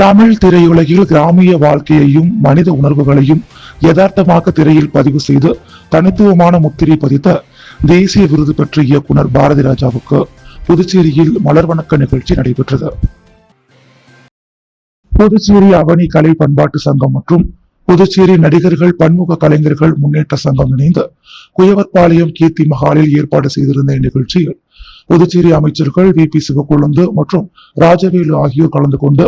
தமிழ் திரையுலகில் கிராமிய வாழ்க்கையையும் மனித உணர்வுகளையும் யதார்த்தமாக திரையில் பதிவு செய்து தனித்துவமான முத்திரை பதித்த தேசிய விருது பெற்ற இயக்குனர் பாரதி ராஜாவுக்கு புதுச்சேரியில் மலர் வணக்க நிகழ்ச்சி நடைபெற்றது. புதுச்சேரி அவனி கலை பண்பாட்டு சங்கம் மற்றும் புதுச்சேரி நடிகர்கள் பன்முக கலைஞர்கள் முன்னேற்ற சங்கம் இணைந்து குயவர்பாளையம் கீர்த்தி மகாலில் ஏற்பாடு செய்திருந்த இந்நிகழ்ச்சியில் புதுச்சேரி அமைச்சர்கள் வி.பி. சிவக்கொழுந்து மற்றும் ராஜவேலு ஆகியோர் கலந்து கொண்டு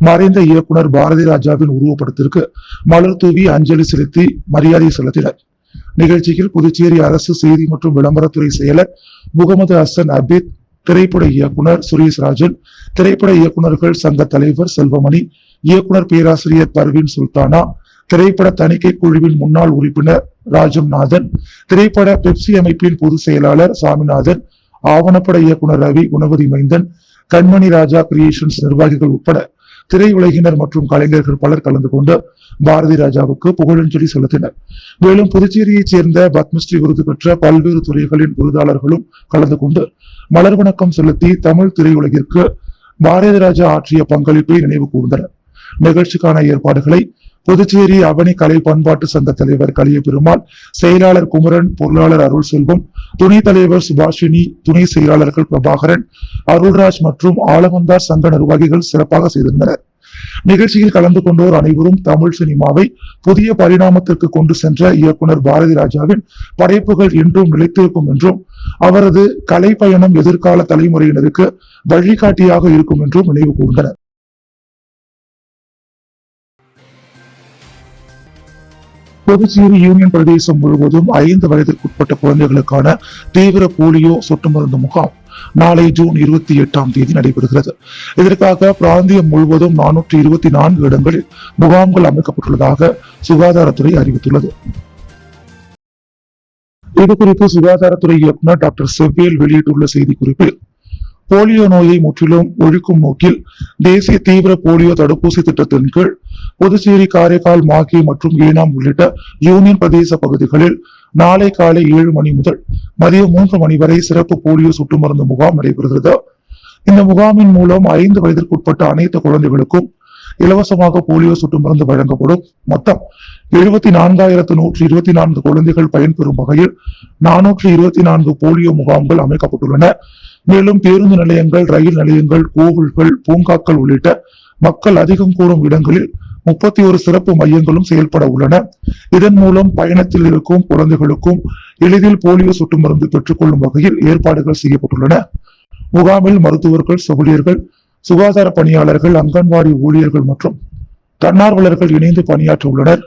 மறைந்த இயக்குனர் பாரதி ராஜாவின் உருவப்படத்திற்கு மலர் தூவி அஞ்சலி செலுத்தி மரியாதை செலுத்தினர். நிகழ்ச்சியில் புதுச்சேரி அரசு செய்தி மற்றும் விளம்பரத்துறை செயலர் முகமது ஹசன் அபீத், திரைப்பட இயக்குனர் சுரேஷ் ராஜன், திரைப்பட இயக்குநர்கள் சங்க தலைவர் செல்வமணி, இயக்குனர் பேராசிரியர் பர்வீன் சுல்தானா, திரைப்பட தணிக்கை குழுவின் முன்னாள் உறுப்பினர் ராஜம்நாதன், திரைப்பட பெப்சி அமைப்பின் பொதுச் செயலாளர் சாமிநாதன், ஆவணப்பட இயக்குனர் ரவி, குணவதி மைந்தன், கண்மணி ராஜா கிரியேஷன்ஸ் நிர்வாகிகள் உட்பட திரையுலகினர் மற்றும் கலைஞர்கள் பலர் கலந்து கொண்டு பாரதி ராஜாவுக்கு புகழஞ்சலி செலுத்தினர். மேலும் புதுச்சேரியைச் சேர்ந்த பத்மஸ்ரீ விருது பெற்ற பல்வேறு துறைகளின் விருதாளர்களும் கலந்து கொண்டு மலர் வணக்கம் செலுத்தி தமிழ் திரையுலகிற்கு பாரதி ராஜா ஆற்றிய பங்களிப்பை நினைவு கூர்ந்தனர். நிகழ்ச்சிக்கான ஏற்பாடுகளை புதுச்சேரி அவனி கலை பண்பாட்டு சங்க தலைவர் கலிய பெருமாள், செயலாளர் குமரன், பொருளாளர் அருள் செல்வம், துணைத் தலைவர் சுபாஷினி, துணை செயலாளர்கள் பிரபாகரன், அருள்ராஜ் மற்றும் ஆலவந்தார் சங்க நிர்வாகிகள் சிறப்பாக செய்திருந்தனர். நிகழ்ச்சியில் கலந்து கொண்டோர் அனைவரும் தமிழ் சினிமாவை புதிய பரிணாமத்திற்கு கொண்டு சென்ற இயக்குனர் பாரதி ராஜாவின் படைப்புகள் என்றும் நிலைத்திருக்கும் என்றும் அவரது கலை பயணம் எதிர்கால தலைமுறையினருக்கு வழிகாட்டியாக இருக்கும் என்றும் நினைவு கூர்ந்தனர். புதுச்சேரி யூனியன் பிரதேசம் முழுவதும் 5 வயதிற்குட்பட்ட குழந்தைகளுக்கான தீவிர போலியோ சொட்டு மருந்து முகாம் நாளை ஜூன் 28 நடைபெறுகிறது. இதற்காக பிராந்தியம் முழுவதும் 424 இடங்களில் முகாம்கள் அமைக்கப்பட்டுள்ளதாக சுகாதாரத்துறை அறிவித்துள்ளது. இதுகுறித்து சுகாதாரத்துறை இயக்குனர் டாக்டர் செவ்வேல் வெளியிட்டுள்ள செய்திக்குறிப்பில், போலியோ நோயை முற்றிலும் ஒழிக்கும் நோக்கில் தேசிய தீவிர போலியோ தடுப்பூசி திட்டத்தின் கீழ் புதுச்சேரி, காரைக்கால், மாகே மற்றும் ஏனாம் உள்ளிட்ட யூனியன் பிரதேச பகுதிகளில் நாளை காலை 7 மணி முதல் மதியம் 3 மணி வரை சிறப்பு போலியோ சொட்டு மருந்து முகாம் நடைபெறுகிறது. இந்த முகாமின் மூலம் 5 வயதிற்குட்பட்ட அனைத்து குழந்தைகளுக்கும் இலவசமாக போலியோ சொட்டு மருந்து வழங்கப்படும். மொத்தம் 74,124 குழந்தைகள் பயன்பெறும் வகையில் 424 போலியோ முகாம்கள் அமைக்கப்பட்டுள்ளன. மேலும் பேருந்து நிலையங்கள், ரயில் நிலையங்கள், கோவில்கள், பூங்காக்கள் உள்ளிட்ட மக்கள் அதிகம் கூடும் இடங்களில் 31 சிறப்பு மையங்களும் செயல்பட உள்ளன. இதன் மூலம் பயணத்தில் இருக்கும் குழந்தைகளுக்கும் எளிதில் போலியோ சொட்டு மருந்து பெற்றுக் கொள்ளும் வகையில் ஏற்பாடுகள் செய்யப்பட்டுள்ளன. முகாமில் மருத்துவர்கள், செவிலியர்கள், சுகாதார பணியாளர்கள், அங்கன்வாடி ஊழியர்கள் மற்றும் தன்னார்வலர்கள் இணைந்து பணியாற்ற உள்ளனர்.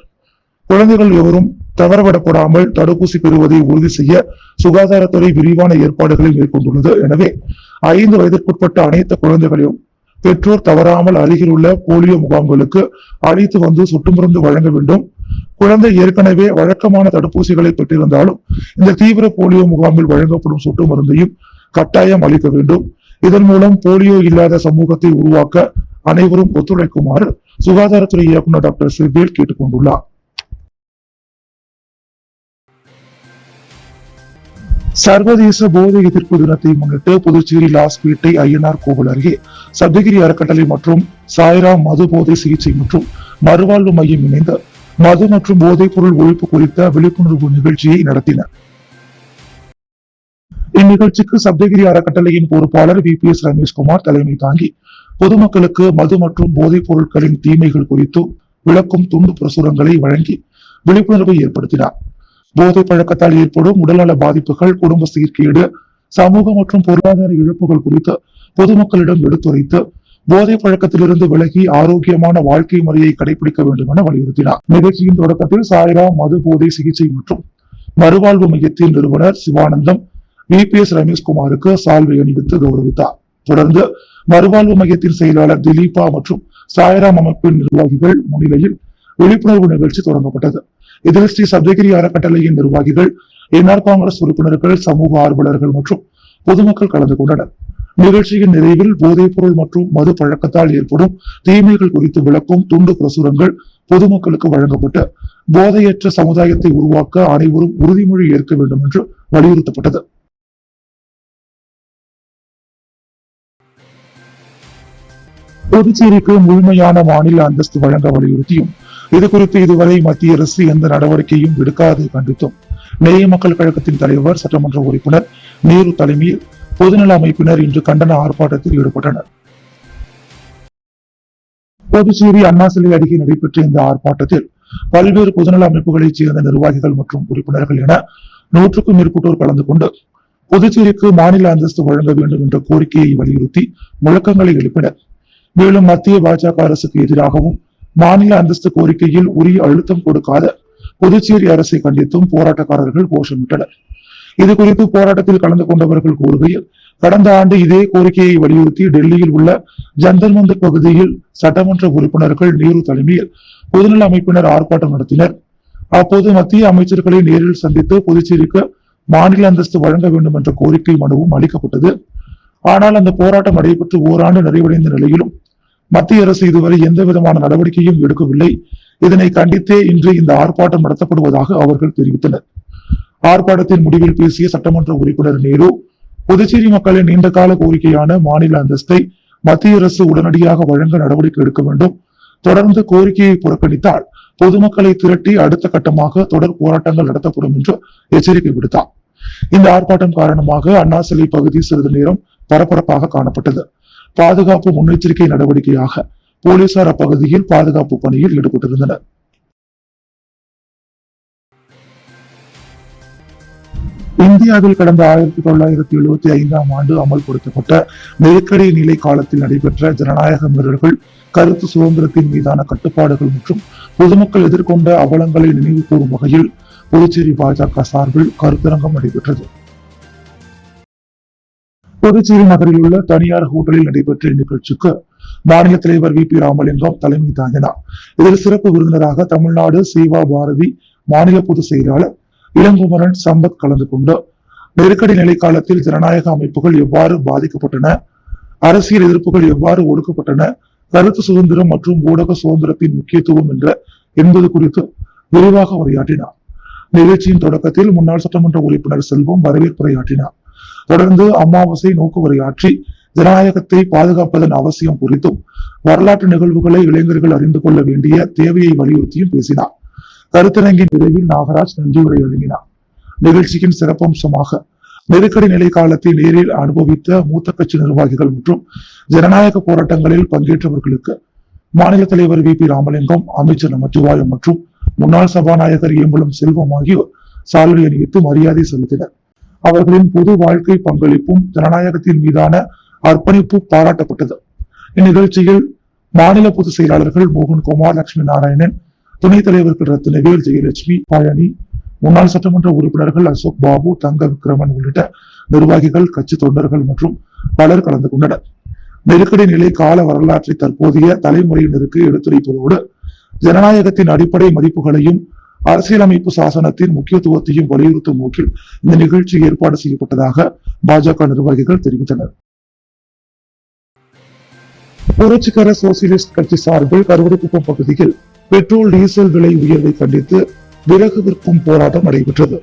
குழந்தைகள் எவரும் தவறவிடப்படாமல் தடுப்பூசி பெறுவதை உறுதி செய்ய சுகாதாரத்துறை விரிவான ஏற்பாடுகளை மேற்கொண்டுள்ளது. எனவே 5 வயதிற்குட்பட்ட அனைத்து குழந்தைகளையும் பெற்றோர் தவறாமல் அருகில் உள்ள போலியோ முகாம்களுக்கு அழைத்து வந்து சொட்டு மருந்து வழங்க வேண்டும். குழந்தை ஏற்கனவே வழக்கமான தடுப்பூசிகளை பெற்றிருந்தாலும் இந்த தீவிர போலியோ முகாமில் வழங்கப்படும் சொட்டு மருந்தையும் கட்டாயம் அளிக்க வேண்டும். இதன் மூலம் போலியோ இல்லாத சமூகத்தை உருவாக்க அனைவரும் ஒத்துழைக்குமாறு சுகாதாரத்துறை இயக்குனர் டாக்டர் செவ்வேல் கேட்டுக் கொண்டுள்ளார். சர்வதேச போதை எதிர்ப்பு தினத்தை முன்னிட்டு புதுச்சேரி லாஸ்பேட்டை ஐயனார் கோவில் அருகே சப்தகிரி அறக்கட்டளை மற்றும் சாய்ராம் மது போதை சிகிச்சை மற்றும் மறுவாழ்வு மையம் இணைந்து மது மற்றும் போதைப் பொருள் ஒழிப்பு குறித்த விழிப்புணர்வு நிகழ்ச்சியை நடத்தினர். இந்நிகழ்ச்சிக்கு சப்தகிரி அறக்கட்டளையின் பொறுப்பாளர் வி.பி.எஸ். ரமேஷ்குமார் தலைமை தாங்கி பொதுமக்களுக்கு மது மற்றும் போதைப் பொருட்களின் தீமைகள் குறித்து விளக்கும் துண்டு பிரசுரங்களை வழங்கி விழிப்புணர்வை ஏற்படுத்தினார். போதை பழக்கத்தால் ஏற்படும் உடல்நல பாதிப்புகள், குடும்ப சீர்கேடு, சமூக மற்றும் பொருளாதார இழப்புகள் குறித்து பொதுமக்களிடம் எடுத்துரைத்து போதை பழக்கத்திலிருந்து விலகி ஆரோக்கியமான வாழ்க்கை முறையை கடைபிடிக்க வேண்டும் என வலியுறுத்தினார். நிகழ்ச்சியின் தொடக்கத்தில் சாய்ராம் மது போதை சிகிச்சை மற்றும் மறுவாழ்வு மையத்தின் நிறுவனர் சிவானந்தம் வி.பி.எஸ். ரமேஷ்குமாருக்கு சால்வை அணிவித்து கௌரவித்தார். தொடர்ந்து மறுவாழ்வு மையத்தின் செயலாளர் திலீபா மற்றும் சாய்ராம் அமைப்பின் நிர்வாகிகள் முன்னிலையில் விழிப்புணர்வு நிகழ்ச்சி தொடங்கப்பட்டது. இதில் ஸ்ரீ சப்தகிரி அறக்கட்டளையின் நிர்வாகிகள், என்ஆர் காங்கிரஸ் உறுப்பினர்கள், சமூக ஆர்வலர்கள் மற்றும் பொதுமக்கள் கலந்து கொண்டனர். நிகழ்ச்சியின் நிறைவில் போதைப் பொருள் மற்றும் மது பழக்கத்தால் ஏற்படும் தீமைகள் குறித்து விளக்கும் துண்டு பிரசுரங்கள் பொதுமக்களுக்கு வழங்கப்பட்டு போதையற்ற சமுதாயத்தை உருவாக்க அனைவரும் உறுதிமொழி ஏற்க வேண்டும் என்று வலியுறுத்தப்பட்டது. புதுச்சேரிக்கு முழுமையான மாநில அந்தஸ்து வழங்க வலியுறுத்தியும் இது குறித்து இதுவரை மத்திய அரசு எந்த நடவடிக்கையும் எடுக்காது கண்டித்தும் நேய மக்கள் கழகத்தின் தலைவர் சட்டமன்ற உறுப்பினர் நேரு தலைமையில் பொதுநல அமைப்பினர் இன்று கண்டன ஆர்ப்பாட்டத்தில் ஈடுபட்டனர். புதுச்சேரி அண்ணா சிலை அருகே நடைபெற்ற இந்த ஆர்ப்பாட்டத்தில் பல்வேறு பொதுநல அமைப்புகளைச் சேர்ந்த நிர்வாகிகள் மற்றும் உறுப்பினர்கள் என 100க்கும் மேற்பட்டோர் கலந்து கொண்டு புதுச்சேரிக்கு மாநில அந்தஸ்து வழங்க வேண்டும் என்ற கோரிக்கையை வலியுறுத்தி முழக்கங்களை எழுப்பினர். மேலும் மத்திய பாஜக அரசுக்கு எதிராகவும் மாநில அந்தஸ்து கோரிக்கையில் உரிய அழுத்தம் கொடுக்காத புதுச்சேரி அரசை கண்டித்தும் போராட்டக்காரர்கள் கோஷமிட்டனர். இது குறித்து போராட்டத்தில் கலந்து கொண்டவர்கள் கூறுகையில், கடந்த ஆண்டு இதே கோரிக்கையை வலியுறுத்தி டெல்லியில் உள்ள ஜந்தர் மந்தர் பகுதியில் சட்டமன்ற உறுப்பினர்கள் நேரு தலைமையில் பொதுநல அமைப்பினர் ஆர்ப்பாட்டம் நடத்தினர். அப்போது மத்திய அமைச்சர்களை நேரில் சந்தித்து புதுச்சேரிக்கு மாநில அந்தஸ்து வழங்க வேண்டும் என்ற கோரிக்கை மனுவும் அளிக்கப்பட்டது. ஆனால் அந்த போராட்டம் நடைபெற்று ஓராண்டு நிறைவடைந்த நிலையிலும் மத்திய அரசு இதுவரை எந்த விதமான நடவடிக்கையும் எடுக்கவில்லை. இதனை கண்டித்தே இன்று இந்த ஆர்ப்பாட்டம் நடத்தப்படுவதாக அவர்கள் தெரிவித்தனர். ஆர்ப்பாட்டத்தின் முடிவில் பேசிய சட்டமன்ற உறுப்பினர் நேரு, புதுச்சேரி மக்களின் நீண்டகால கோரிக்கையான மாநில அந்தஸ்தை மத்திய அரசு உடனடியாக வழங்க நடவடிக்கை எடுக்க வேண்டும். தொடர்ந்து கோரிக்கையை புறக்கணித்தால் பொதுமக்களை திரட்டி அடுத்த கட்டமாக தொடர் போராட்டங்கள் நடத்தப்படும் என்று எச்சரிக்கை விடுத்தார். இந்த ஆர்ப்பாட்டம் காரணமாக அண்ணா சிலை பகுதி சிறிது நேரம் பரபரப்பாக காணப்பட்டது. பாதுகாப்பு முன்னெச்சரிக்கை நடவடிக்கையாக போலீசார் அப்பகுதியில் பாதுகாப்பு பணியில் ஈடுபட்டிருந்தனர். இந்தியாவில் கடந்த 1975ஆம் ஆண்டு அமல்படுத்தப்பட்ட நெருக்கடி நிலை காலத்தில் நடைபெற்ற ஜனநாயக மீறல்கள், கருத்து சுதந்திரத்தின் மீதான கட்டுப்பாடுகள் மற்றும் பொதுமக்கள் எதிர்கொண்ட அவலங்களை நினைவு கூறும் வகையில் புதுச்சேரி பாஜக சார்பில் கருத்தரங்கம் நடைபெற்றது. புதுச்சேரி நகரில் உள்ள தனியார் ஹோட்டலில் நடைபெற்ற இந்நிகழ்ச்சிக்கு மாநில தலைவர் வி.பி. ராமலிங்கம் தலைமை தாங்கினார். இதில் சிறப்பு விருந்தினராக தமிழ்நாடு சேவா பாரதி மாநில பொதுச் செயலாளர் இளங்குமரன் சம்பத் கலந்து கொண்டு நெருக்கடி நிலை காலத்தில் ஜனநாயக அமைப்புகள் எவ்வாறு பாதிக்கப்பட்டன, அரசியல் எதிர்ப்புகள் எவ்வாறு ஒடுக்கப்பட்டன, கருத்து சுதந்திரம் மற்றும் ஊடக சுதந்திரத்தின் முக்கியத்துவம் என்பது குறித்து விரிவாக உரையாற்றினார். நிகழ்ச்சியின் தொடக்கத்தில் முன்னாள் சட்டமன்ற உறுப்பினர் செல்வம் வரவேற்புரையாற்றினார். தொடர்ந்து அமாவாசை நோக்கு உரையாற்றி ஜனநாயகத்தை பாதுகாப்பதன் அவசியம் குறித்தும் வரலாற்று நிகழ்வுகளை இளைஞர்கள் அறிந்து கொள்ள வேண்டிய தேவையை வலியுறுத்தியும் பேசினார். கருத்தரங்கின் நிறைவில் நாகராஜ் நன்றியுரை வழங்கினார். நிகழ்ச்சியின் சிறப்பம்சமாக நெருக்கடி நிலை காலத்தை நேரில் அனுபவித்த மூத்த கட்சி நிர்வாகிகள் மற்றும் ஜனநாயக போராட்டங்களில் பங்கேற்றவர்களுக்கு மாநில தலைவர் வி.பி. ராமலிங்கம், அமைச்சர் நமச்சிவாயம் மற்றும் முன்னாள் சபாநாயகர் ஏம்பலம் செல்வம் ஆகியோர் சால்வை அணிவித்து மரியாதை செலுத்தினர். அவர்களின் பொது வாழ்க்கை பங்களிப்பும் ஜனநாயகத்தின் மீதான அர்ப்பணிப்பு பாராட்டப்பட்டது. இந்நிகழ்ச்சியில் மாநில பொதுச் செயலாளர்கள் மோகன்குமார், லட்சுமி நாராயணன், துணைத் தலைவர்கள் ரத்னவேல், ஜெயலட்சுமி, பழனி, முன்னாள் சட்டமன்ற உறுப்பினர்கள் அசோக் பாபு, தங்க விக்ரமன் உள்ளிட்ட நிர்வாகிகள், கட்சி தொண்டர்கள் மற்றும் பலர் கலந்து கொண்டனர். நெருக்கடி நிலை கால வரலாற்றை தற்போதைய தலைமுறையினருக்கு எடுத்துரைப்பதோடு ஜனநாயகத்தின் அடிப்படை மதிப்புகளையும் அரசியலமைப்பு சாசனத்தின் முக்கியத்துவத்தையும் வலியுறுத்தும் நோக்கில் இந்த நிகழ்ச்சி ஏற்பாடு செய்யப்பட்டதாக பாஜக நிர்வாகிகள் தெரிவித்தனர். புரட்சிகர சோசியலிஸ்ட் கட்சி சார்பில் கருவடிக்குப்பம் பகுதியில் பெட்ரோல் டீசல் விலை உயர்வை கண்டித்து விறகு விற்கும் போராட்டம் நடைபெற்றது.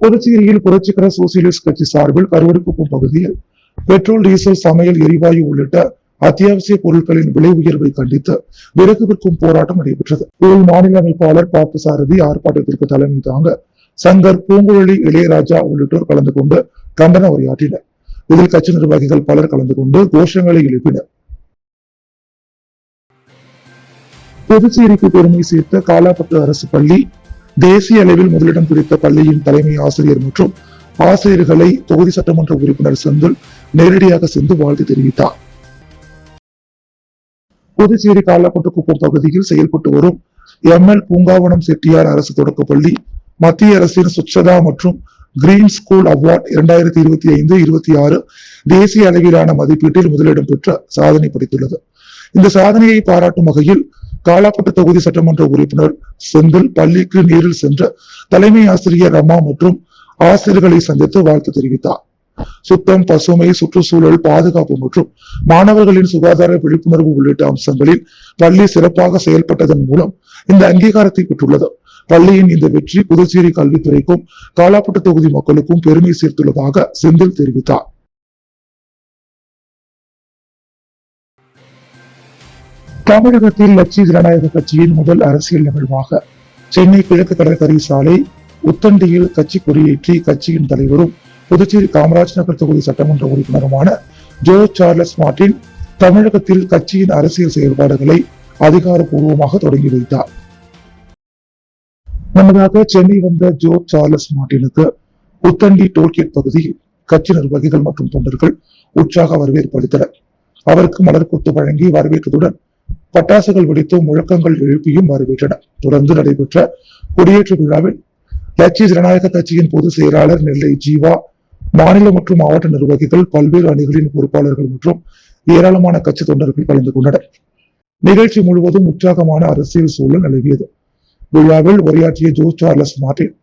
புதுச்சேரியில் புரட்சிகர சோசியலிஸ்ட் கட்சி சார்பில் கருவடிக்குப்பம் பகுதியில் பெட்ரோல், டீசல், சமையல் எரிவாயு உள்ளிட்ட அத்தியாவசிய பொருட்களின் விலை உயர்வை கண்டித்து விறகு விற்கும் போராட்டம் நடைபெற்றது. இதில் மாநில அமைப்பாளர் பார்த்தசாரதி ஆர்ப்பாட்டத்திற்கு தலைமை தாங்க சங்கர், பூங்குழலி, இளையராஜா உள்ளிட்டோர் கலந்து கொண்டு கண்டன உரையாற்றினர். இதில் கட்சி நிர்வாகிகள் பலர் கலந்து கொண்டு கோஷங்களை எழுப்பினர். புதுச்சேரிக்கு பெருமை சேர்த்த காலாப்பட்டு அரசு பள்ளி தேசிய அளவில் முதலிடம் பிடித்த பள்ளியின் தலைமை ஆசிரியர் மற்றும் ஆசிரியர்களை தொகுதி சட்டமன்ற உறுப்பினர் செந்தில் நேரடியாக சென்று வாழ்த்து தெரிவித்தார். புதுச்சேரி காலாப்பட்டுக்குப்பம் பகுதியில் செயல்பட்டு வரும் எம்.எல். பூங்காவனம் செட்டியார் அரசு தொடக்கப்பள்ளி மத்திய அரசின் சுச்சதா மற்றும் கிரீன் ஸ்கூல் அவார்ட் 2025-26 தேசிய அளவிலான மதிப்பீட்டில் முதலிடம் பெற்ற சாதனை படைத்துள்ளது. இந்த சாதனையை பாராட்டும் வகையில் காலாப்பட்டு தொகுதி சட்டமன்ற உறுப்பினர் செந்தில் பள்ளிக்கு நேரில் சென்ற தலைமை ஆசிரியர் ரமா மற்றும் ஆசிரியர்களை சந்தித்து வாழ்த்து தெரிவித்தார். சுத்தம், பசுமை, சுற்றுச்சூழல் பாதுகாப்பு மற்றும் மாணவர்களின் சுகாதார விழிப்புணர்வு உள்ளிட்ட அம்சங்களில் பள்ளி சிறப்பாக செயல்பட்டதன் மூலம் இந்த அங்கீகாரத்தை பெற்றுள்ளது. பள்ளியின் இந்த வெற்றி புதுச்சேரி கல்வித்துறைக்கும் காலாப்பட்டு தொகுதி மக்களுக்கும் பெருமை சேர்த்துள்ளதாக செந்தில் தெரிவித்தார். தமிழகத்தில் லட்சிய ஜனநாயக கட்சியின் முதல் அரசியல் நிகழ்வாக சென்னை கிழக்கு கடற்கரை சாலை உத்தண்டியில் கட்சி கொடியேற்றி கட்சியின் தலைவரும் புதுச்சேரி காமராஜ் நகர் தொகுதி சட்டமன்ற உறுப்பினருமான ஜோ சார்லஸ் மார்டின் தமிழகத்தில் கட்சியின் அரசியல் செயல்பாடுகளை அதிகாரப்பூர்வமாக தொடங்கி வைத்தார். முன்னதாக சென்னை வந்த ஜோ சார்லஸ் மார்டினுக்கு உத்தண்டி டோல்கேட் பகுதியில் கட்சி நிர்வாகிகள் மற்றும் தொண்டர்கள் உற்சாக வரவேற்பு அளித்தனர். அவருக்கு மலர் கொத்து வழங்கி வரவேற்றதுடன் பட்டாசுகள் வெடித்தும் முழக்கங்கள் எழுப்பியும் வரவேற்றனர். தொடர்ந்து நடைபெற்ற கொடியேற்று விழாவில் லட்சிய ஜனநாயக கட்சியின் பொதுச் செயலாளர் நெல்லை ஜீவா, மாநில மற்றும் மாவட்ட நிர்வாகிகள், பல்வேறு அணிகளின் பொறுப்பாளர்கள் மற்றும் ஏராளமான கட்சி தொண்டர்கள் கலந்து கொண்டனர். நிகழ்ச்சி முழுவதும் உற்சாகமான அரசியல் சூழல் நிலவியது. விழாவில் உரையாற்றிய ஜோ சார்லஸ் மார்டின்,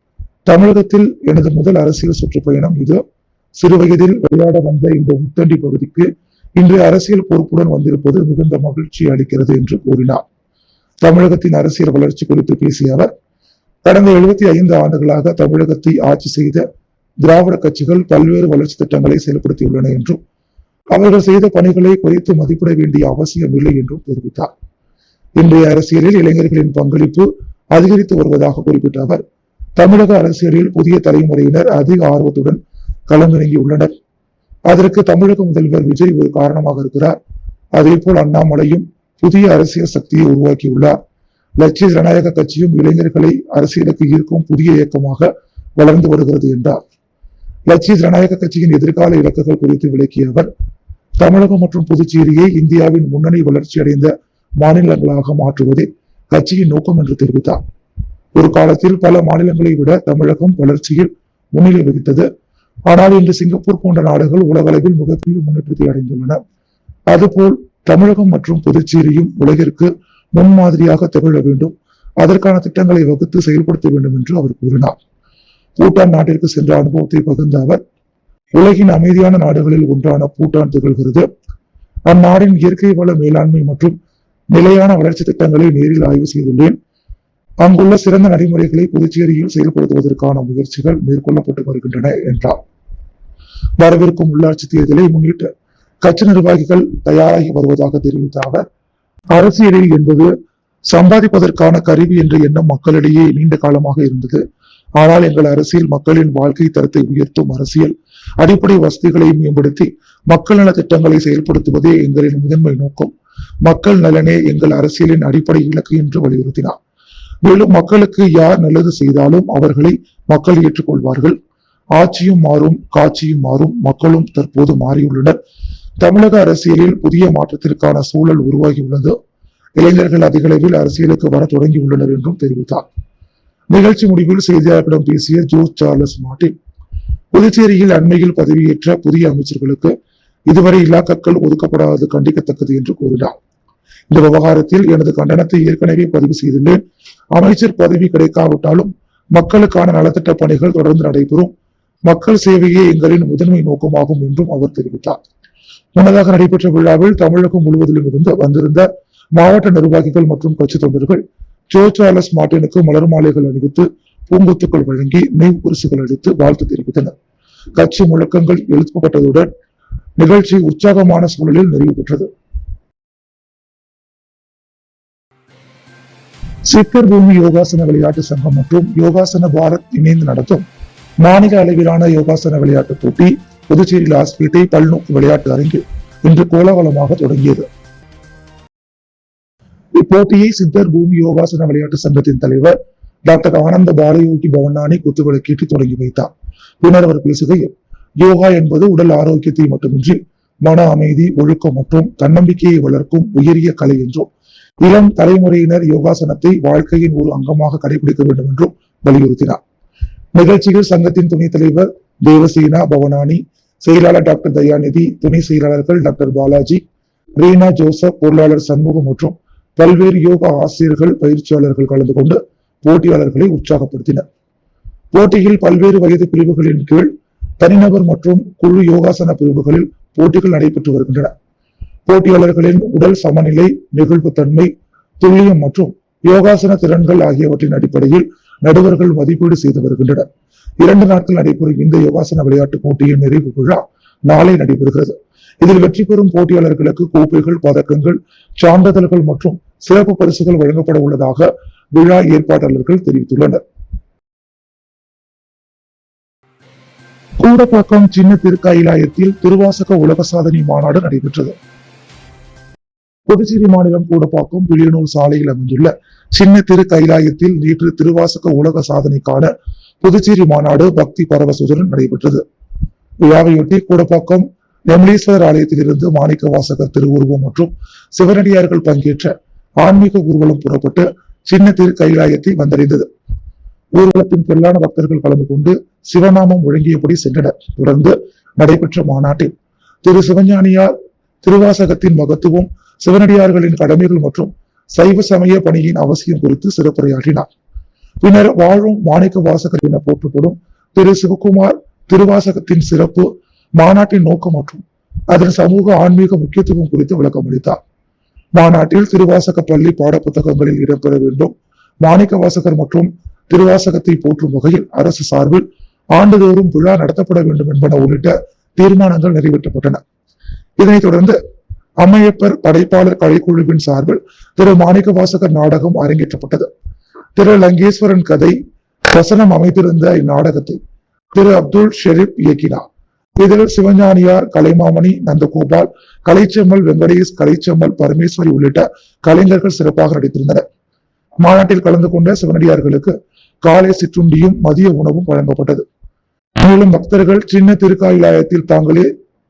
தமிழகத்தில் எனது முதல் அரசியல் சுற்றுப்பயணம் இது. சிறுவயதில் விளையாட வந்த இந்த உத்தண்டி பகுதிக்கு இன்று அரசியல் பொறுப்புடன் வந்திருப்பது மிகுந்த மகிழ்ச்சி அளிக்கிறது என்று கூறினார். தமிழகத்தின் அரசியல் வளர்ச்சி குறித்து பேசிய அவர், கடந்த 75 ஆண்டுகளாக தமிழகத்தை ஆட்சி செய்த திராவிட கட்சிகள் பல்வேறு வளர்ச்சி திட்டங்களை செயல்படுத்தியுள்ளன என்றும் அவர்கள் செய்த பணிகளை குறைத்து மதிப்பிட வேண்டிய அவசியம் இல்லை என்றும் தெரிவித்தார். இன்றைய அரசியலில் இளைஞர்களின் பங்களிப்பு அதிகரித்து வருவதாக குறிப்பிட்ட அவர், தமிழக அரசியலில் புதிய தலைமுறையினர் அதிக ஆர்வத்துடன் களமிறங்கியுள்ளனர். அதற்கு தமிழக முதல்வர் விஜய் ஒரு காரணமாக இருக்கிறார். அதே போல் அண்ணாமலையும் புதிய அரசியல் சக்தியை உருவாக்கியுள்ளார். லட்சிய ஜனநாயக கட்சியும் இளைஞர்களை அரசியலுக்கு ஈர்க்கும் புதிய இயக்கமாக வளர்ந்து வருகிறது என்றார். லட்சிய ஜனநாயக கட்சியின் எதிர்கால இலக்குகள் குறித்து விளக்கிய அவர், தமிழகம் மற்றும் புதுச்சேரியை இந்தியாவின் முன்னணி வளர்ச்சி அடைந்த மாநிலங்களாக மாற்றுவதே கட்சியின் நோக்கம் என்று தெரிவித்தார். ஒரு காலத்தில் பல மாநிலங்களை விட தமிழகம் வளர்ச்சியில் முன்னிலை வகித்தது. ஆனால் இன்று சிங்கப்பூர் போன்ற நாடுகள் உலக அளவில் மிகப்பெரிய முன்னேற்றத்தை அடைந்துள்ளன. அதுபோல் தமிழகம் மற்றும் புதுச்சேரியும் உலகிற்கு முன்மாதிரியாக திகழ வேண்டும். அதற்கான திட்டங்களை வகுத்து செயல்படுத்த வேண்டும் என்று அவர் கூறினார். பூட்டான் நாட்டிற்கு சென்ற அனுபவத்தை பகிர்ந்த அவர், உலகின் அமைதியான நாடுகளில் ஒன்றான பூட்டான் திகழ்கிறது. அந்நாடின் இயற்கை வள மேலாண்மை மற்றும் நிலையான வளர்ச்சி திட்டங்களை நேரில் ஆய்வு செய்துள்ளேன். அங்குள்ள சிறந்த நடைமுறைகளை புதுச்சேரியில் செயல்படுத்துவதற்கான முயற்சிகள் மேற்கொள்ளப்பட்டு வருகின்றன என்றார். வரவிருக்கும் உள்ளாட்சி தேர்தலை முன்னிட்டு கட்சி நிர்வாகிகள் தயாராகி வருவதாக தெரிவித்த அவர், அரசியலில் என்பது சம்பாதிப்பதற்கான கருவி என்ற எண்ணம் மக்களிடையே நீண்ட காலமாக இருந்தது. ஆனால் எங்கள் அரசியல் மக்களின் வாழ்க்கை தரத்தை உயர்த்தும் அரசியல், அடிப்படை வசதிகளை மேம்படுத்தி மக்கள் நல திட்டங்களை செயல்படுத்துவதே எங்களின் முதன்மை நோக்கம். மக்கள் நலனே எங்கள் அரசியலின் அடிப்படை இலக்கு என்று வலியுறுத்தினார். மேலும் மக்களுக்கு யார் நல்லது செய்தாலும் அவர்களை மக்கள் ஏற்றுக்கொள்வார்கள். ஆட்சியும் மாறும், காட்சியும் மாறும், மக்களும் தற்போது மாறியுள்ளனர். தமிழக அரசியலில் புதிய மாற்றத்திற்கான சூழல் உருவாகியுள்ளது. இளைஞர்கள் அதிக அளவில் அரசியலுக்கு வர தொடங்கியுள்ளனர் என்றும் தெரிவித்தார். நிகழ்ச்சி முடிவில் செய்தியாளர்களிடம் பேசிய ஜோ சார்லஸ் மார்டின், புதுச்சேரியில் அண்மையில் பதவியேற்ற புதிய அமைச்சர்களுக்கு இதுவரை இலாக்காக்கள் ஒதுக்கப்படாதது கண்டிக்கத்தக்கது என்று கூறினார். இந்த விவகாரத்தில் எனது கண்டனத்தை ஏற்கனவே பதிவு செய்துள்ளேன். அமைச்சர் பதவி கிடைக்காவிட்டாலும் மக்களுக்கான நலத்திட்ட பணிகள் தொடர்ந்து நடைபெறும். மக்கள் சேவையே எங்களின் முதன்மை நோக்கமாகும் என்றும் அவர் தெரிவித்தார். முன்னதாக நடைபெற்ற விழாவில் தமிழகம் முழுவதிலும் இருந்து வந்திருந்த மாவட்ட நிர்வாகிகள் மற்றும் கட்சி தொண்டர்கள் ஜோ சார்லஸ் மார்டினுக்கு மலர் மாலைகள் அணிவித்து பூங்கொத்துக்கள் வழங்கி நெய் பரிசுகள் அளித்து வாழ்த்து தெரிவித்தனர். கட்சி முழக்கங்கள் எழுப்பப்பட்டதுடன் நிகழ்ச்சி உற்சாகமான சூழலில் நிறைவு பெற்றது. சித்தர் பூமி யோகாசன விளையாட்டு சங்கம் மற்றும் யோகாசன பாரத் இணைந்து நடத்தும் மாநில அளவிலான யோகாசன விளையாட்டு போட்டி புதுச்சேரி லாஸ்பேட்டை பல்நோக்கு விளையாட்டு அரங்கில் இன்று கோலாகலமாக தொடங்கியது. இப்போட்டியை சித்தர் பூமி யோகாசன விளையாட்டு சங்கத்தின் தலைவர் டாக்டர் ஆனந்த பாலயோகி பவனானி குத்துவிளக்கேற்றி தொடங்கி வைத்தார். பின்னர் அவர் பேசுகையில், யோகா என்பது உடல் ஆரோக்கியத்தை மட்டுமின்றி மன அமைதி, ஒழுக்கம் மற்றும் தன்னம்பிக்கையை வளர்க்கும் உயரிய கலை என்றும் இளம் தலைமுறையினர் யோகாசனத்தை வாழ்க்கையின் ஒரு அங்கமாக கடைபிடிக்க வேண்டும் என்றும் வலியுறுத்தினார். நிகழ்ச்சியில் சங்கத்தின் துணைத் தலைவர் தேவசேனா பவனானி, செயலாளர் டாக்டர் தயாநிதி, துணை செயலாளர்கள் டாக்டர் பாலாஜி, ரீனா ஜோசப், பொருளாளர் சண்முகம் மற்றும் பல்வேறு யோகா ஆசிரியர்கள், பயிற்சியாளர்கள் கலந்து கொண்டு போட்டியாளர்களை உற்சாகப்படுத்தினர். போட்டியில் பல்வேறு வயது பிரிவுகளின் கீழ் தனிநபர் மற்றும் குழு யோகாசன பிரிவுகளில் போட்டிகள் நடைபெற்று வருகின்றன. போட்டியாளர்களின் உடல் சமநிலை, நெகிழ்வுத்தன்மை, துல்லியம் மற்றும் யோகாசன திறன்கள் ஆகியவற்றின் அடிப்படையில் நடுவர்கள் மதிப்பீடு செய்து வருகின்றனர். 2 நாட்கள் நடைபெறும் இந்த யோகாசன விளையாட்டு போட்டியின் நிறைவு விழா நாளை நடைபெறுகிறது. இதில் வெற்றி பெறும் போட்டியாளர்களுக்கு கோப்பைகள், பதக்கங்கள், சான்றிதழ்கள் மற்றும் சிறப்பு பரிசுகள் வழங்கப்பட உள்ளதாக விழா ஏற்பாட்டாளர்கள் தெரிவித்துள்ளனர். கூடப்பாக்கம் சின்ன திருக்கைலாயத்தில் திருவாசக உலக சாதனை மாநாடு நடைபெற்றது. புதுச்சேரி மாநிலம் கூடப்பாக்கம் வில்லியனூர் சாலையில் அமைந்துள்ள சின்ன திருக்கைலாயத்தில் நேற்று திருவாசக உலக சாதனைக்கான புதுச்சேரி மாநாடு பக்தி பரவசத்துடன் நடைபெற்றது. விழாவையொட்டி கூடப்பாக்கம் நெமலீஸ்வரர் ஆலயத்திலிருந்து மாணிக்க வாசகர் திருவுருவம் மற்றும் சிவனடியார்கள் பங்கேற்ற ஆன்மீக ஊர்வலம் புறப்பட்டு சின்ன திருக்கைலாயத்தை வந்தடைந்தது. ஊர்வலத்தின் திரளான பக்தர்கள் கலந்து கொண்டு சிவநாமம் முழங்கியபடி சென்றனர். தொடர்ந்து நடைபெற்ற மாநாட்டில் திரு சிவஞானியார் திருவாசகத்தின் மகத்துவம், சிவனடியார்களின் கடமைகள் மற்றும் சைவ சமய பணியின் அவசியம் குறித்து சிறப்புரையாற்றினார். பின்னர் வாழும் மாணிக்க வாசகர் என போற்றப்படும் திரு சிவகுமார் திருவாசகத்தின் சிறப்பு, மாநாட்டின் நோக்கம் மற்றும் அதன் சமூக ஆன்மீக முக்கியத்துவம் குறித்து விளக்கம் அளித்தார். மாநாட்டில் திருவாசக பள்ளி பாட புத்தகங்களில் இடம்பெற வேண்டும், மாணிக்க வாசகர் மற்றும் திருவாசகத்தை போற்றும் வகையில் அரசு சார்பில் ஆண்டுதோறும் விழா நடத்தப்பட வேண்டும் என்பன உள்ளிட்ட தீர்மானங்கள் நிறைவேற்றப்பட்டன. இதனைத் தொடர்ந்து அம்மையப்பர் படைப்பாளர் கலைக்குழுவின் சார்பில் திரு மாணிக்க வாசகர் நாடகம் அரங்கேற்றப்பட்டது. திரு லங்கேஸ்வரன் கதை வசனம் அமைத்திருந்த இந்நாடகத்தை திரு அப்துல் ஷெரீப் இயக்கினார். இதில் சிவஞானியார், கலைமாமணி, நந்தகோபால், கலைச்செம்மல், வெங்கடேஷ், கலைச்செம்மல், பரமேஸ்வரி உள்ளிட்ட கலைஞர்கள் சிறப்பாக நடித்திருந்தனர். மாநாட்டில் கலந்து கொண்ட சிவனடியார்களுக்கு காலை சிற்றுண்டியும் மதிய உணவும் வழங்கப்பட்டது. மேலும் பக்தர்கள் சின்ன திருக்கைலாயத்தில் தாங்களே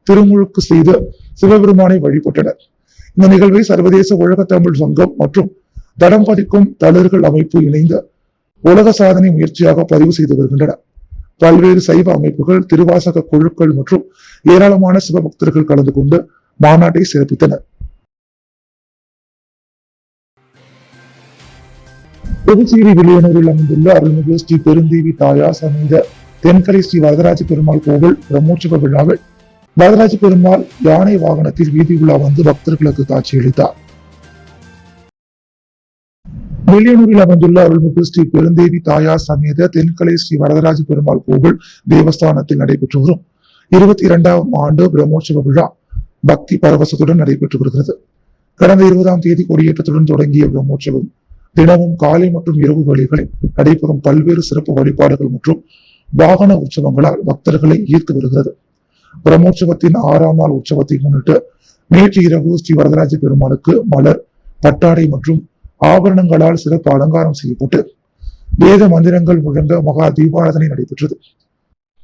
திருமுழுக்கு செய்து சிவபெருமானை வழிபட்டனர். இந்த நிகழ்வை சர்வதேச உலக தமிழ் சங்கம் மற்றும் தடம் பதிக்கும் தளர்கள் அமைப்பு இணைந்த உலக சாதனை முயற்சியாக பதிவு செய்து வருகின்றனர். பல்வேறு சைவ அமைப்புகள், திருவாசக குழுக்கள் மற்றும் ஏராளமான சிவபக்தர்கள் கலந்து கொண்டு மாநாட்டை சிறப்பித்தனர். புதுச்சேரி வில்லியனூரில் அமைந்துள்ள அருள்மிகு ஸ்ரீ பெருந்தேவி தாயார் சமேத தென்கலை ஸ்ரீ வரதராஜ பெருமாள் கோவில் பிரம்மோற்சவ விழாவில் வரதராஜ பெருமாள் யானை வாகனத்தில் வீதி உலா வந்து பக்தர்களுக்கு காட்சியளித்தார். வில்லியனூரில் அமைந்துள்ள அருள்மிகு ஸ்ரீ பெருந்தேவி தாயார் சமேத தென்கலை ஸ்ரீ வரதராஜ பெருமாள் கோவில் தேவஸ்தானத்தில் நடைபெற்று வரும் 22ஆம் ஆண்டு பிரம்மோற்சவ விழா பக்தி பரவசத்துடன் நடைபெற்று வருகிறது. கடந்த 20ஆம் தேதி கொடியேற்றத்துடன் தொடங்கிய பிரம்மோற்சவம் தினமும் காலை மற்றும் இரவு வேளைகளில் நடைபெறும் பல்வேறு சிறப்பு வழிபாடுகள் மற்றும் வாகன உற்சவங்களால் பக்தர்களை ஈர்த்து வருகிறது. பிரம்மோற்சவத்தின் 6ஆம் நாள் உற்சவத்தை முன்னிட்டு நேற்று இரவு ஸ்ரீ வரதராஜ பெருமாளுக்கு மலர், பட்டாடை மற்றும் ஆபரணங்களால் சிறப்பு அலங்காரம் செய்யப்பட்டு வேத மந்திரங்கள் முழங்க மகா தீபாராதனை நடைபெற்றது.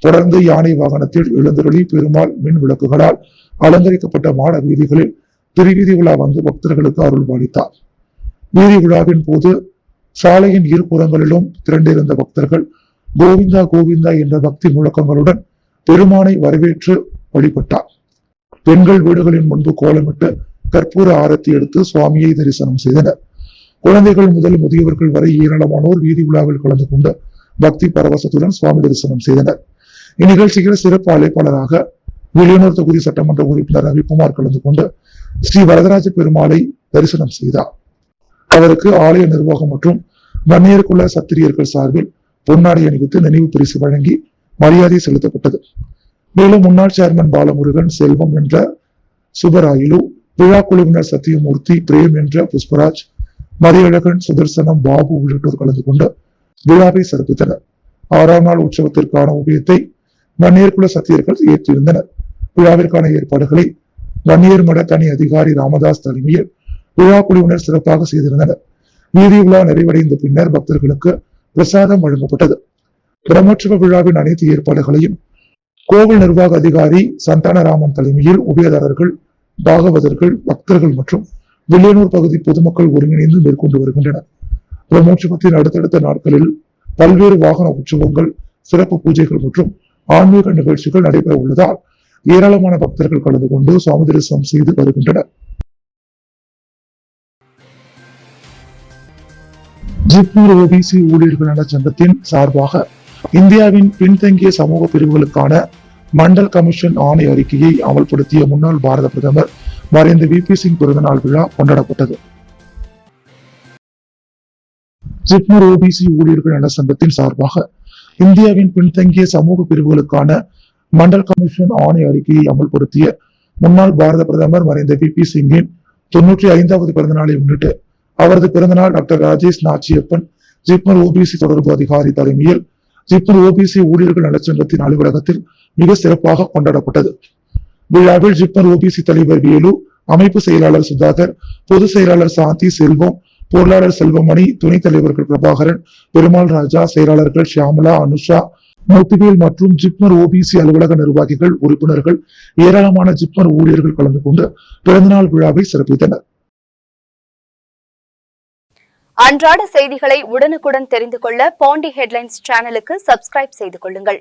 தொடர்ந்து யானை வாகனத்தில் எழுந்தருளி பெருமாள் மின் விளக்குகளால் அலங்கரிக்கப்பட்ட மாட வீதிகளில் திருவீதி உலா வந்து பக்தர்களுக்கு அருள் பாலித்தார். வீதி விழாவின் போது சாலையின் இருபுறங்களிலும் திரண்டிருந்த பக்தர்கள் கோவிந்தா கோவிந்தா என்ற பக்தி முழக்கங்களுடன் பெருமானை வரவேற்று வழிபட்டார். பெண்கள் வீடுகளின் முன்பு கோலமிட்டு கற்பூர ஆரத்தி எடுத்து சுவாமியை தரிசனம் செய்தனர். குழந்தைகள் முதல் முதியவர்கள் வரை ஏராளமானோர் வீதி விழாவில் கலந்து கொண்டு பக்தி பரவசத்துடன் சுவாமி தரிசனம் செய்தனர். இந்நிகழ்ச்சியில் சிறப்பு அழைப்பாளராக வில்லியனூர் தொகுதி சட்டமன்ற உறுப்பினர் ரவிக்குமார் கலந்து கொண்டு ஸ்ரீ வரதராஜ பெருமாளை தரிசனம் செய்தார். அவருக்கு ஆலய நிர்வாகம் மற்றும் வன்னியர்குல சத்திரியர்கள் சார்பில் பொன்னாடை அணிவித்து நினைவு பரிசு வழங்கி மரியாதை செலுத்தப்பட்டது. மேலும் முன்னாள் சேர்மன் பாலமுருகன், செல்வம் என்ற சுபராயிலு, விழா குழுவினர் சத்தியமூர்த்தி, பிரேம் என்ற புஷ்பராஜ், மரியழகன், சுதர்சனம், பாபு உள்ளிட்டோர் கலந்து கொண்டு விழாவை சிறப்பித்தனர். 6ஆம் நாள் உற்சவத்திற்கான உபயத்தை வன்னியர்குல சத்தியர்கள் ஏற்றிருந்தனர். விழாவிற்கான ஏற்பாடுகளை வன்னியர் மட தனி அதிகாரி ராமதாஸ் தலைமையில் விழா குழுவினர் சிறப்பாக செய்திருந்தனர். வீதி விழா நிறைவடைந்த பின்னர் பக்தர்களுக்கு பிரசாதம் வழங்கப்பட்டது. பிரம்மோற்சவ விழாவின் அனைத்து ஏற்பாடுகளையும் கோவில் நிர்வாக அதிகாரி சந்தானராமன் தலைமையில் உபயதாரர்கள், பாகவதர்கள், பக்தர்கள் மற்றும் வில்லியனூர் பகுதி பொதுமக்கள் ஒருங்கிணைந்து மேற்கொண்டு வருகின்றனர். பிரம்மோற்சவத்தின் அடுத்தடுத்த நாட்களில் பல்வேறு வாகன உற்சவங்கள், சிறப்பு பூஜைகள் மற்றும் ஆன்மீக நிகழ்ச்சிகள் நடைபெற உள்ளதால் ஏராளமான பக்தர்கள் கலந்து கொண்டு சுவாமி தரிசனம் செய்து வருகின்றனர். ஜிப்மர் ஓபிசி ஊழியர்கள் நல சங்கத்தின் சார்பாக இந்தியாவின் பின்தங்கிய சமூக பிரிவுகளுக்கான மண்டல் கமிஷன் ஆணை அறிக்கையை அமல்படுத்திய முன்னாள் பாரத பிரதமர் மறைந்த VP சிங் பிறந்தநாள் விழா கொண்டாடப்பட்டது. ஜிப்மர் ஓபிசி ஊழியர்கள் நல சங்கத்தின் சார்பாக இந்தியாவின் பின்தங்கிய சமூக பிரிவுகளுக்கான மண்டல் கமிஷன் ஆணை அறிக்கையை அமல்படுத்திய முன்னாள் பாரத பிரதமர் மறைந்த VP சிங்கின் 95வது பிறந்த நாளை முன்னிட்டு அவரது பிறந்தநாள் டாக்டர் ராஜேஷ் நாச்சியப்பன் ஜிப்மர் OBC தொடர்பு அதிகாரி தலைமையில் ஜிப்மர் OBC ஊழியர்கள் நலச்சங்கத்தின் அலுவலகத்தில் மிக சிறப்பாக கொண்டாடப்பட்டது. விழாவில் ஜிப்மர் OBC தலைவர் வேலு, அமைப்பு செயலாளர் சுதாகர், பொதுச் செயலாளர் சாந்தி செல்வம், பொருளாளர் செல்வமணி, துணைத் தலைவர்கள் பிரபாகரன், பெருமாள் ராஜா, செயலாளர்கள் ஷியாமலா, அனுஷா, முத்துவேல் மற்றும் ஜிப்மர் OBC அலுவலக நிர்வாகிகள், உறுப்பினர்கள், ஏராளமான ஜிப்மர் ஊழியர்கள் கலந்து கொண்டு பிறந்தநாள் விழாவை சிறப்பித்தனர். அன்றாட செய்திகளை உடனுக்குடன் தெரிந்து கொள்ள பாண்டி ஹெட்லைன்ஸ் சேனலுக்கு சப்ஸ்கிரைப் செய்து கொள்ளுங்கள்.